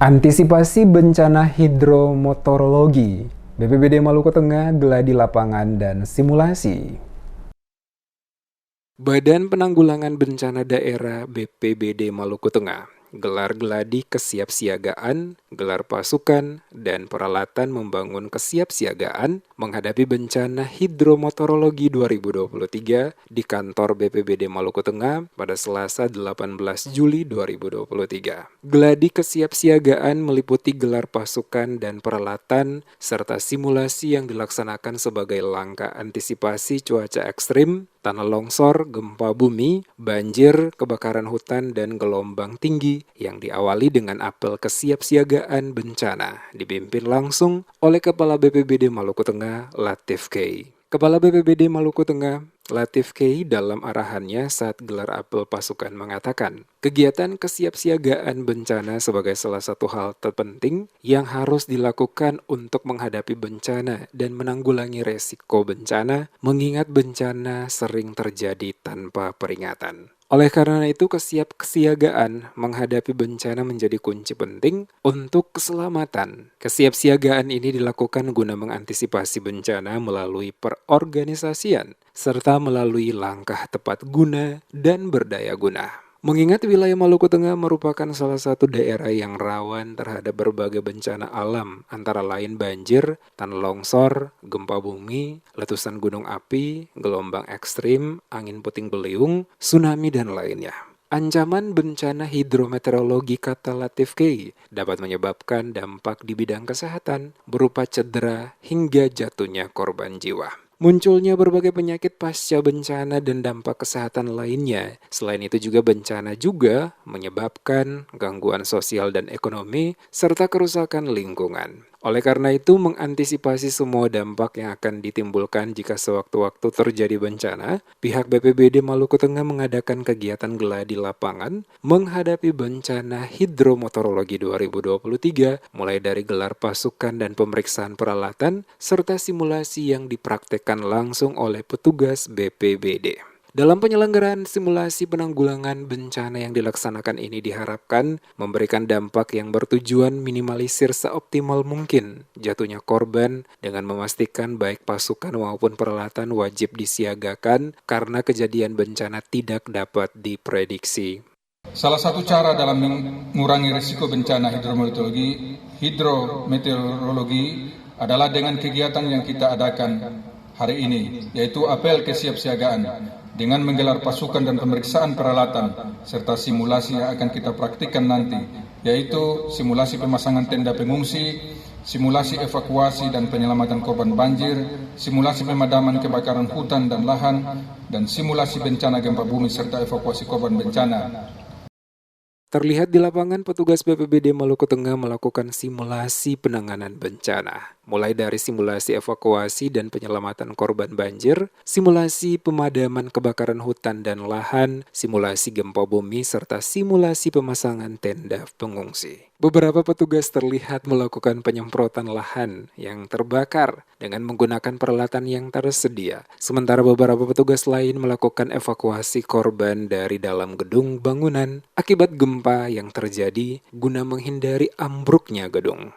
Antisipasi bencana hidrometeorologi, BPBD Maluku Tengah geladi lapangan dan simulasi. Badan Penanggulangan Bencana Daerah BPBD Maluku Tengah gelar geladi kesiapsiagaan, gelar pasukan, dan peralatan membangun kesiapsiagaan menghadapi bencana hidrometeorologi 2023 di kantor BPBD Maluku Tengah pada Selasa 18 Juli 2023. Geladi kesiapsiagaan meliputi gelar pasukan dan peralatan serta simulasi yang dilaksanakan sebagai langkah antisipasi cuaca ekstrim, tanah longsor, gempa bumi, banjir, kebakaran hutan, dan gelombang tinggi yang diawali dengan apel kesiapsiagaan bencana dipimpin langsung oleh Kepala BPBD Maluku Tengah, Latif K. Kepala BPBD Maluku Tengah, Latif K, dalam arahannya saat gelar apel pasukan mengatakan, kegiatan kesiapsiagaan bencana sebagai salah satu hal terpenting yang harus dilakukan untuk menghadapi bencana dan menanggulangi resiko bencana, mengingat bencana sering terjadi tanpa peringatan. Oleh karena itu, kesiapsiagaan menghadapi bencana menjadi kunci penting untuk keselamatan. Kesiapsiagaan ini dilakukan guna mengantisipasi bencana melalui perorganisasian, serta melalui langkah tepat guna dan berdaya guna. Mengingat wilayah Maluku Tengah merupakan salah satu daerah yang rawan terhadap berbagai bencana alam, antara lain banjir, tanah longsor, gempa bumi, letusan gunung api, gelombang ekstrim, angin puting beliung, tsunami, dan lainnya. Ancaman bencana hidrometeorologi, kata Latif K, dapat menyebabkan dampak di bidang kesehatan berupa cedera hingga jatuhnya korban jiwa. Munculnya berbagai penyakit pasca bencana dan dampak kesehatan lainnya. Selain itu juga bencana juga menyebabkan gangguan sosial dan ekonomi serta kerusakan lingkungan. Oleh karena itu, mengantisipasi semua dampak yang akan ditimbulkan jika sewaktu-waktu terjadi bencana, pihak BPBD Maluku Tengah mengadakan kegiatan geladi lapangan menghadapi bencana hidrometeorologi 2023, mulai dari gelar pasukan dan pemeriksaan peralatan, serta simulasi yang dipraktekkan langsung oleh petugas BPBD. Dalam penyelenggaraan simulasi penanggulangan bencana yang dilaksanakan ini diharapkan memberikan dampak yang bertujuan minimalisir seoptimal mungkin jatuhnya korban dengan memastikan baik pasukan maupun peralatan wajib disiagakan karena kejadian bencana tidak dapat diprediksi. Salah satu cara dalam mengurangi risiko bencana hidrometeorologi adalah dengan kegiatan yang kita adakan hari ini, yaitu apel kesiapsiagaan dengan menggelar pasukan dan pemeriksaan peralatan serta simulasi yang akan kita praktikkan nanti, yaitu simulasi pemasangan tenda pengungsi, simulasi evakuasi dan penyelamatan korban banjir, simulasi pemadaman kebakaran hutan dan lahan, dan simulasi bencana gempa bumi serta evakuasi korban bencana. Terlihat di lapangan, petugas BPBD Maluku Tengah melakukan simulasi penanganan bencana, mulai dari simulasi evakuasi dan penyelamatan korban banjir, simulasi pemadaman kebakaran hutan dan lahan, simulasi gempa bumi, serta simulasi pemasangan tenda pengungsi. Beberapa petugas terlihat melakukan penyemprotan lahan yang terbakar dengan menggunakan peralatan yang tersedia, sementara beberapa petugas lain melakukan evakuasi korban dari dalam gedung bangunan akibat gempa yang terjadi guna menghindari ambruknya gedung.